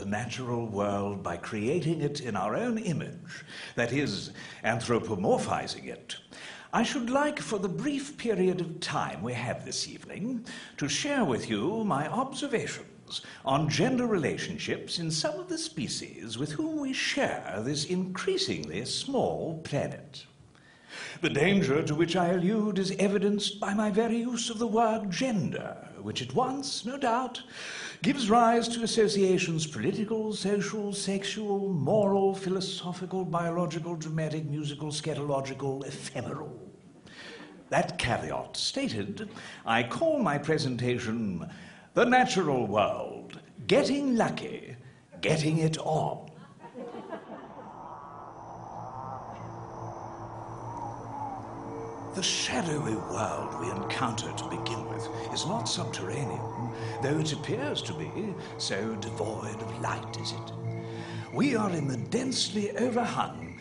the natural world by creating it in our own image, that is, anthropomorphizing it, I should like, for the brief period of time we have this evening, to share with you my observations on gender relationships in some of the species with whom we share this increasingly small planet. The danger to which I allude is evidenced by my very use of the word gender, which at once, no doubt, gives rise to associations political, social, sexual, moral, philosophical, biological, dramatic, musical, scatological, ephemeral. That caveat stated, I call my presentation The Natural World, Getting Lucky, Getting It On. The shadowy world we encounter to begin with is not subterranean, though it appears to be, so devoid of light is it. We are in the densely overhung...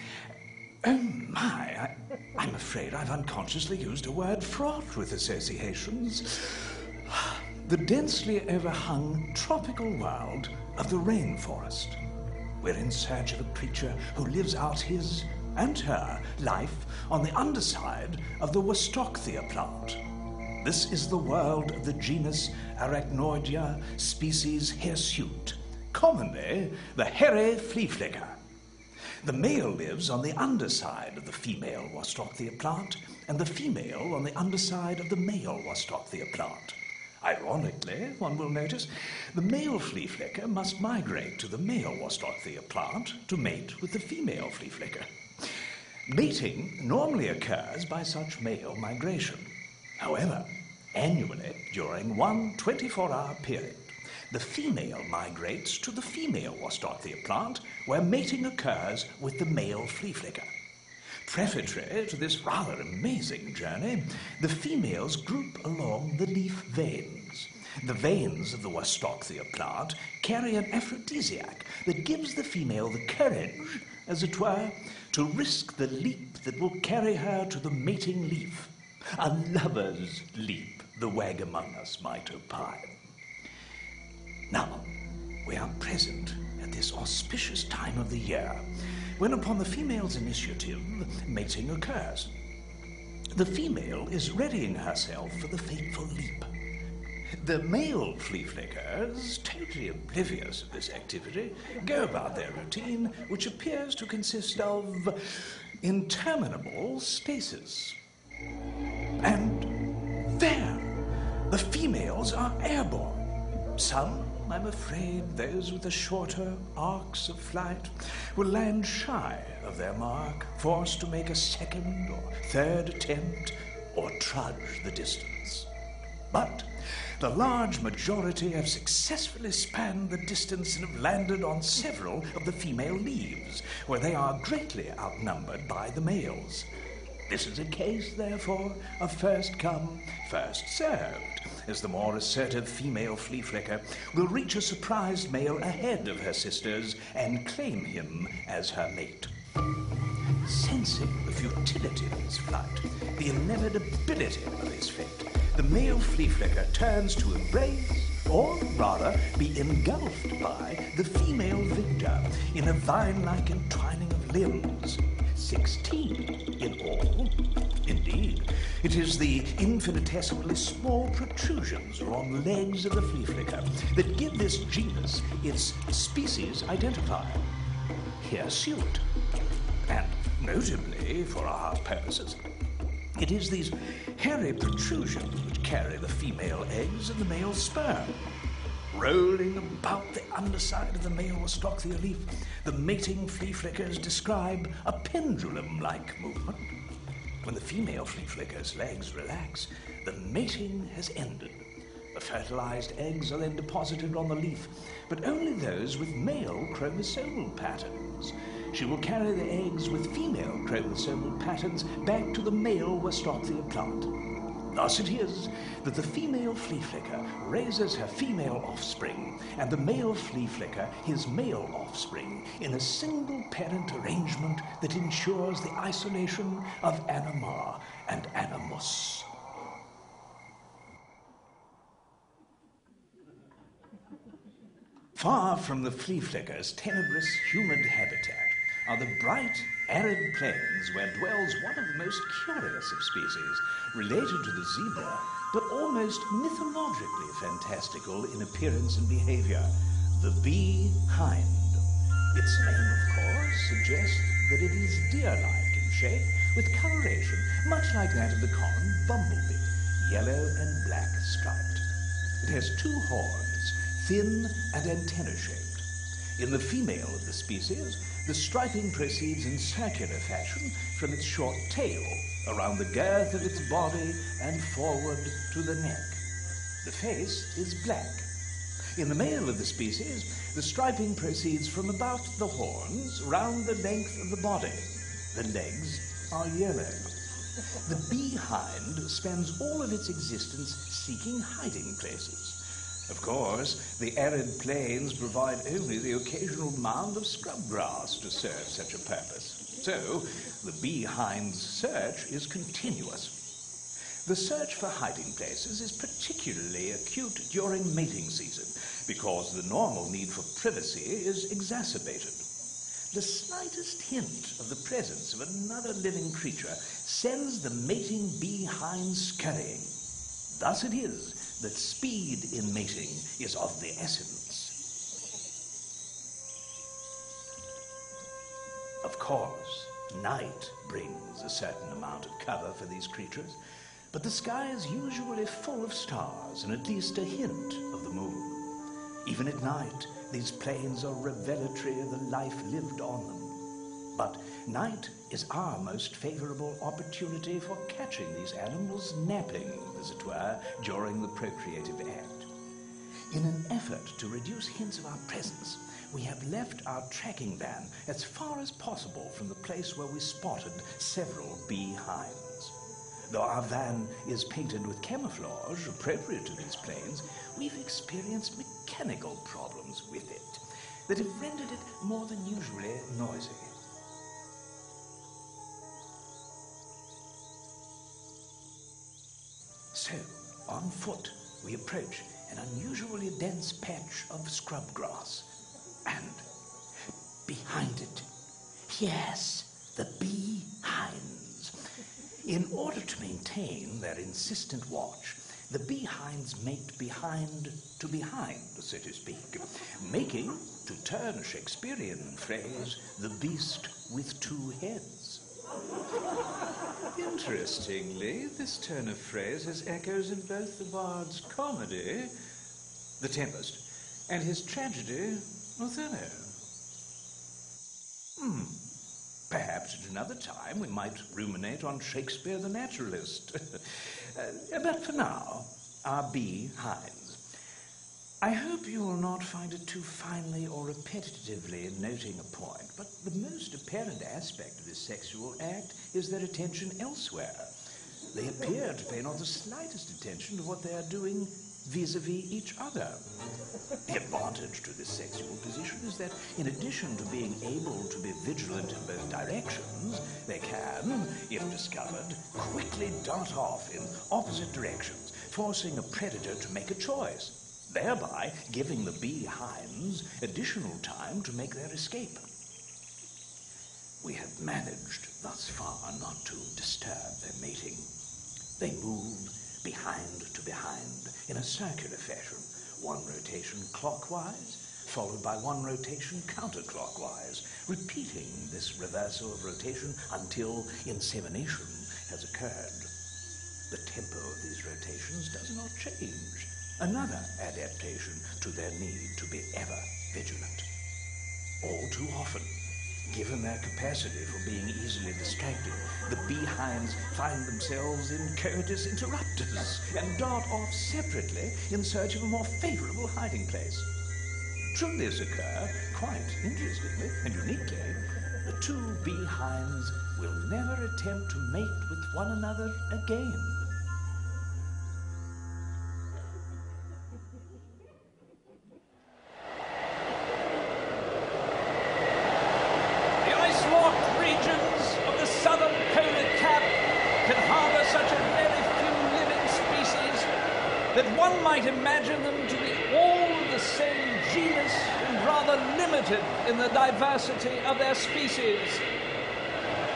Oh my, I'm afraid I've unconsciously used a word fraught with associations. The densely overhung tropical world of the rainforest. We're in search of a creature who lives out his and her life on the underside of the Wastocthia plant. This is the world of the genus Arachnoidea, species hirsute, commonly the hairy flea flicker. The male lives on the underside of the female Wastocthia plant, and the female on the underside of the male Wastocthia plant. Ironically, one will notice, the male flea flicker must migrate to the male Wastocthia plant to mate with the female flea flicker. Mating normally occurs by such male migration. However, annually, during one 24-hour period, the female migrates to the female Wastocthia plant, where mating occurs with the male flea flicker. Prefatory to this rather amazing journey, the females group along the leaf veins. The veins of the Wastocthia plant carry an aphrodisiac that gives the female the courage, as it were, to risk the leap that will carry her to the mating leaf. A lover's leap, the wag among us might opine. Now, we are present at this auspicious time of the year, when upon the female's initiative, mating occurs. The female is readying herself for the fateful leap. The male flea flickers, totally oblivious of this activity, go about their routine, which appears to consist of interminable stasis. And there, the females are airborne. Some, I'm afraid, those with the shorter arcs of flight, will land shy of their mark, forced to make a second or third attempt, or trudge the distance. But the large majority have successfully spanned the distance and have landed on several of the female leaves, where they are greatly outnumbered by the males. This is a case, therefore, of first come, first served, as the more assertive female flea flicker will reach a surprised male ahead of her sisters and claim him as her mate. Sensing the futility of his flight, the inevitability of his fate, the male flea flicker turns to embrace, or rather be engulfed by, the female victor in a vine-like entwining of limbs. 16 in all. Indeed, it is the infinitesimally small protrusions along the legs of the flea flicker that give this genus its species identifier, hirsute. And notably, for our purposes, it is these hairy protrusions which carry the female eggs and the male sperm. Rolling about the underside of the male Wastocthia leaf, the mating flea flickers describe a pendulum-like movement. When the female flea flicker's legs relax, the mating has ended. The fertilized eggs are then deposited on the leaf, but only those with male chromosomal patterns. She will carry the eggs with female chromosomal patterns back to the male Wastocthia plant. Thus it is that the female flea flicker raises her female offspring, and the male flea flicker his male offspring, in a single-parent arrangement that ensures the isolation of anima and animus. Far from the flea flicker's tenebrous, humid habitat are the bright, arid plains where dwells one of the most curious of species, related to the zebra, but almost mythologically fantastical in appearance and behavior, the bee hind. Its name, of course, suggests that it is deer-like in shape, with coloration much like that of the common bumblebee, yellow and black striped. It has two horns, thin and antenna-shaped. In the female of the species, the striping proceeds in circular fashion from its short tail around the girth of its body and forward to the neck. The face is black. In the male of the species, the striping proceeds from about the horns round the length of the body. The legs are yellow. The bee hind spends all of its existence seeking hiding places. Of course, the arid plains provide only the occasional mound of scrub grass to serve such a purpose. So, the bee hind's search is continuous. The search for hiding places is particularly acute during mating season because the normal need for privacy is exacerbated. The slightest hint of the presence of another living creature sends the mating bee hind scurrying. Thus it is that speed in mating is of the essence. Of course, night brings a certain amount of cover for these creatures, but the sky is usually full of stars and at least a hint of the moon. Even at night, these plains are revelatory of the life lived on them. But night is our most favorable opportunity for catching these animals napping, as it were, during the procreative act. In an effort to reduce hints of our presence, we have left our tracking van as far as possible from the place where we spotted several bee hinds. Though our van is painted with camouflage appropriate to these plains, we've experienced mechanical problems with it that have rendered it more than usually noisy. So, on foot, we approach an unusually dense patch of scrub grass. And behind it, yes, the bee hinds. In order to maintain their insistent watch, the bee hinds mate behind to behind, so to speak, making, to turn a Shakespearean phrase, the beast with two heads. Interestingly, this turn of phrase has echoes in both the bard's comedy, The Tempest, and his tragedy, Othello. Perhaps at another time we might ruminate on Shakespeare the naturalist. But for now, our bee hinds. I hope you will not find it too finely or repetitively noting a point, but the most apparent aspect of this sexual act is their attention elsewhere. They appear to pay not the slightest attention to what they are doing vis-a-vis each other. The advantage to this sexual position is that in addition to being able to be vigilant in both directions, they can, if discovered, quickly dart off in opposite directions, forcing a predator to make a choice, thereby giving the bee hinds additional time to make their escape. We have managed thus far not to disturb their mating. They move behind to behind in a circular fashion, one rotation clockwise, followed by one rotation counterclockwise, repeating this reversal of rotation until insemination has occurred. The tempo of these rotations does not change, another adaptation to their need to be ever vigilant. All too often, given their capacity for being easily distracted, the bee hinds find themselves in coitus interruptus and dart off separately in search of a more favorable hiding place. Should this occur, quite interestingly and uniquely, the two bee hinds will never attempt to mate with one another again. That one might imagine them to be all of the same genus and rather limited in the diversity of their species.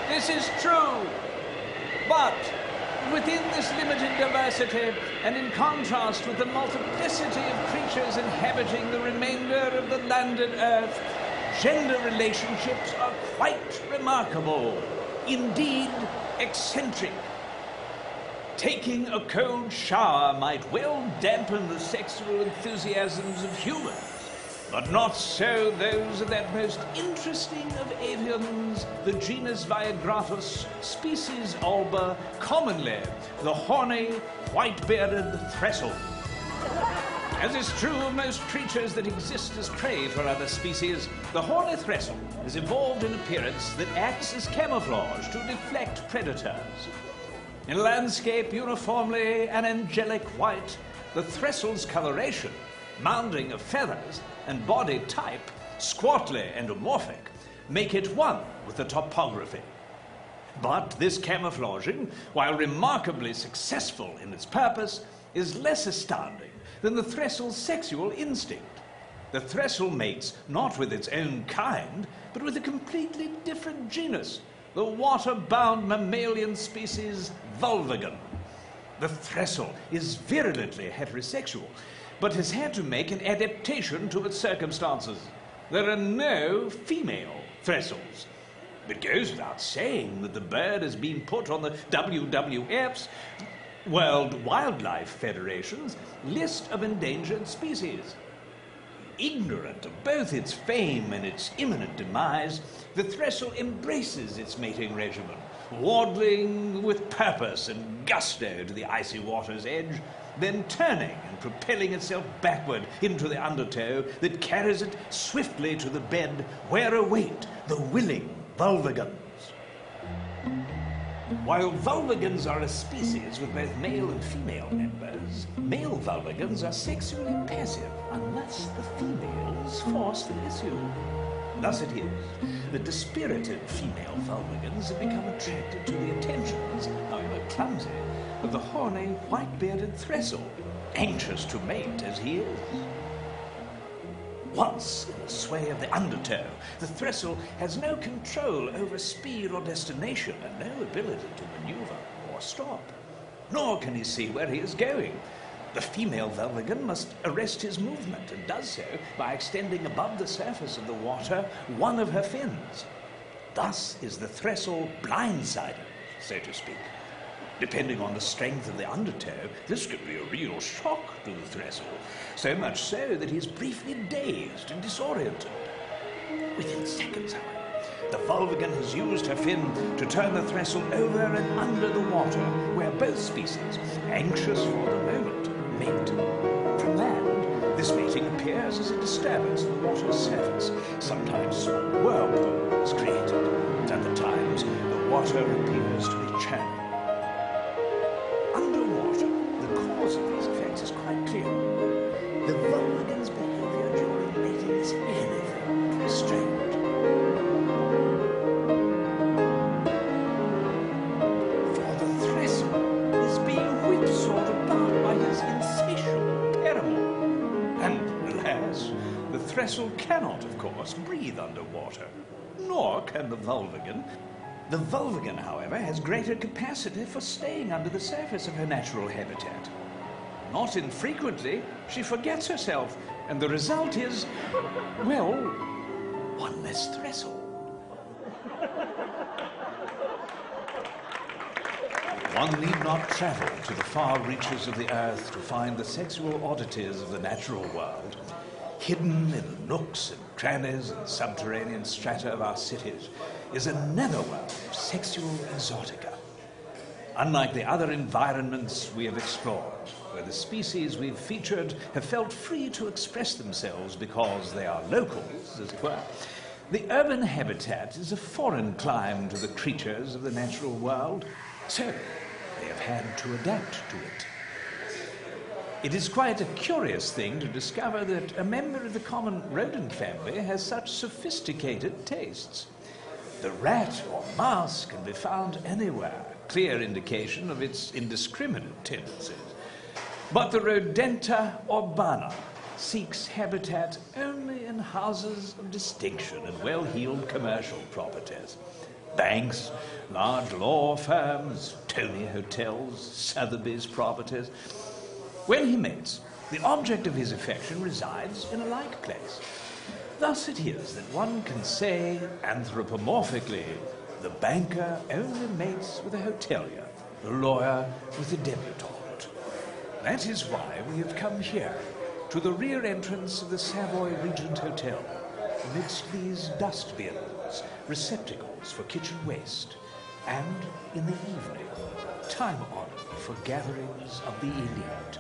This is true, but within this limited diversity, and in contrast with the multiplicity of creatures inhabiting the remainder of the landed earth, gender relationships are quite remarkable, indeed eccentric. Taking a cold shower might well dampen the sexual enthusiasms of humans, but not so those of that most interesting of avians, the genus Viagratus, species alba, commonly the horny, white-bearded trestle. As is true of most creatures that exist as prey for other species, the horny trestle has evolved an appearance that acts as camouflage to deflect predators. In landscape uniformly an angelic white, the threstle's coloration, mounding of feathers, and body type, squatly endomorphic, make it one with the topography. But this camouflaging, while remarkably successful in its purpose, is less astounding than the threstle's sexual instinct. The trestle mates not with its own kind, but with a completely different genus, the water-bound mammalian species Vulvagan. The trestle is virulently heterosexual, but has had to make an adaptation to its circumstances. There are no female threstles. It goes without saying that the bird has been put on the WWF's, World Wildlife Federation's, list of endangered species. Ignorant of both its fame and its imminent demise, the trestle embraces its mating regimen, waddling with purpose and gusto to the icy water's edge, then turning and propelling itself backward into the undertow that carries it swiftly to the bed where await the willing Vulvagans. While Vulvagans are a species with both male and female members, male Vulvagans are sexually passive unless the females force the issue. Thus it is that dispirited female Vulvagans have become attracted to the attentions, however clumsy, of the horny, white-bearded trestle, anxious to mate as he is. Once in the sway of the undertow, the trestle has no control over speed or destination and no ability to maneuver or stop. Nor can he see where he is going. The female Vulvagan must arrest his movement and does so by extending above the surface of the water one of her fins. Thus is the trestle blindsided, so to speak. Depending on the strength of the undertow, this could be a real shock to the trestle, so much so that he's briefly dazed and disoriented. Within seconds, however, the Vulvagan has used her fin to turn the trestle over and under the water, where both species, anxious for the moment, mate. From land, this mating appears as a disturbance of the water's surface. Sometimes a small whirlpool is created. At other times, the water appears to be churned. Underwater, the cause of these effects is quite clear. The Vulvagan's behavior during mating is anything but strange. For the trestle is being whipsawed about by his insatiable paramour. And, alas, the trestle cannot, of course, breathe underwater, nor can the Vulvagan. The Vulvagan, however, has greater capacity for staying under the surface of her natural habitat. Not infrequently, she forgets herself, and the result is, well, one less trestle. One need not travel to the far reaches of the earth to find the sexual oddities of the natural world. Hidden in the nooks and crannies and subterranean strata of our cities is a netherworld of sexual exotica. Unlike the other environments we have explored, where the species we've featured have felt free to express themselves because they are locals, as it were, the urban habitat is a foreign clime to the creatures of the natural world, so they have had to adapt to it. It is quite a curious thing to discover that a member of the common rodent family has such sophisticated tastes. The rat or mouse can be found anywhere, clear indication of its indiscriminate tendencies. But the Rodenta urbana, seeks habitat only in houses of distinction and well-heeled commercial properties. Banks, large law firms, Tony hotels, Sotheby's properties. When he mates, the object of his affection resides in a like place. Thus it is that one can say anthropomorphically, the banker only mates with a hotelier, the lawyer with a debutante. That is why we have come here, to the rear entrance of the Savoy Regent Hotel, amidst these dust bins, receptacles for kitchen waste, and in the evening, time honored for gatherings of the elite.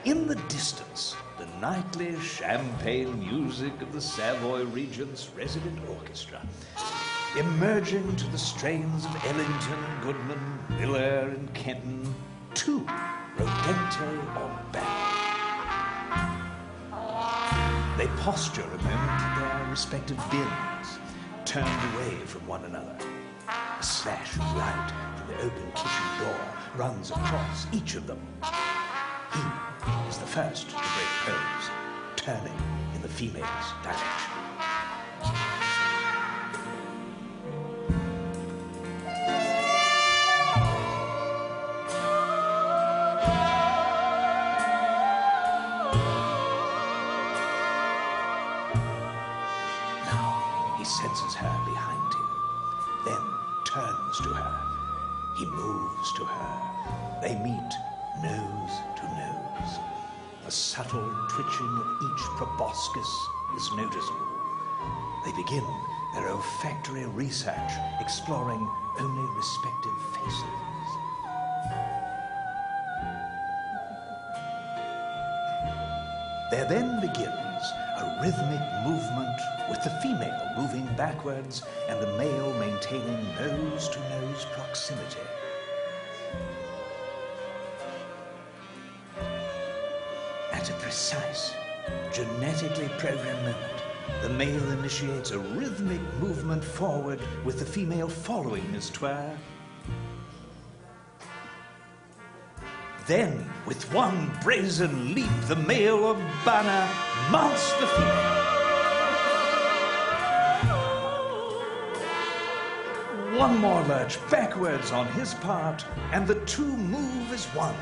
In the distance, the nightly champagne music of the Savoy Regent's resident orchestra, emerging to the strains of Ellington and Goodman, Miller and Kenton, to Rodente or Ballad. They posture a moment in their respective bins, turned away from one another. A slash of light from the open kitchen door runs across each of them. He is the first to break pose, turning in the female's direction. Now he senses her behind him, then turns to her. He moves to her. They meet nose to nose. A subtle twitching of each proboscis is noticeable. They begin their olfactory research, exploring only respective faces. There then begins a rhythmic movement with the female moving backwards and the male maintaining nose-to-nose proximity. At a precise, genetically programmed moment, the male initiates a rhythmic movement forward with the female following his twirl. Then, with one brazen leap, the male of Banner mounts the female. One more lurch backwards on his part, and the two move as one.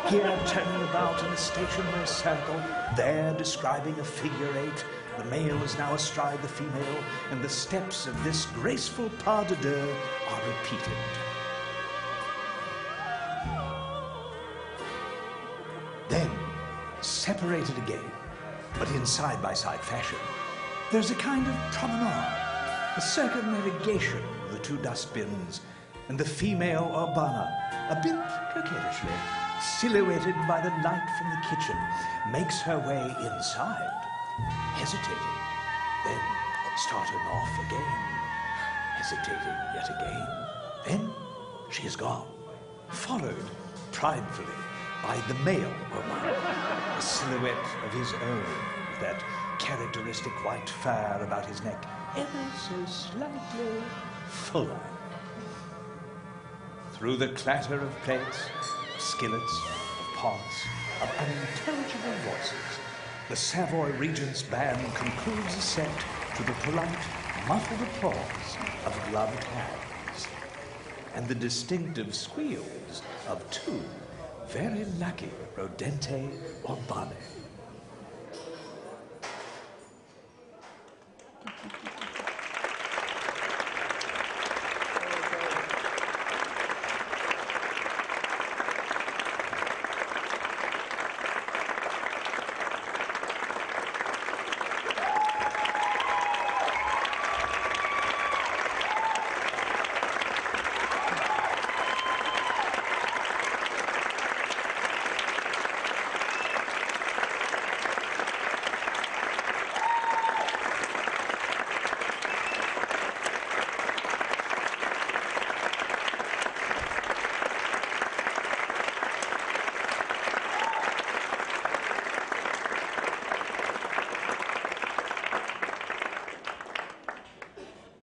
Here turning about in a stationary circle, there describing a figure eight. The male is now astride the female, and the steps of this graceful pas de deux are repeated. Then, separated again, but in side-by-side fashion, there's a kind of promenade, a circumnavigation of the two dustbins, and the female Urbana, a bit coquettishly, silhouetted by the light from the kitchen, makes her way inside, hesitating, then starting off again, hesitating yet again. Then she is gone, followed pridefully by the male Urbana, a silhouette of his own, with that characteristic white fur about his neck, ever so slightly fuller. Through the clatter of plates, of skillets, of pots, of unintelligible voices, the Savoy Regent's band concludes a set to the polite, muffled applause of gloved hands and the distinctive squeals of two very lucky Rodente or Bonnet.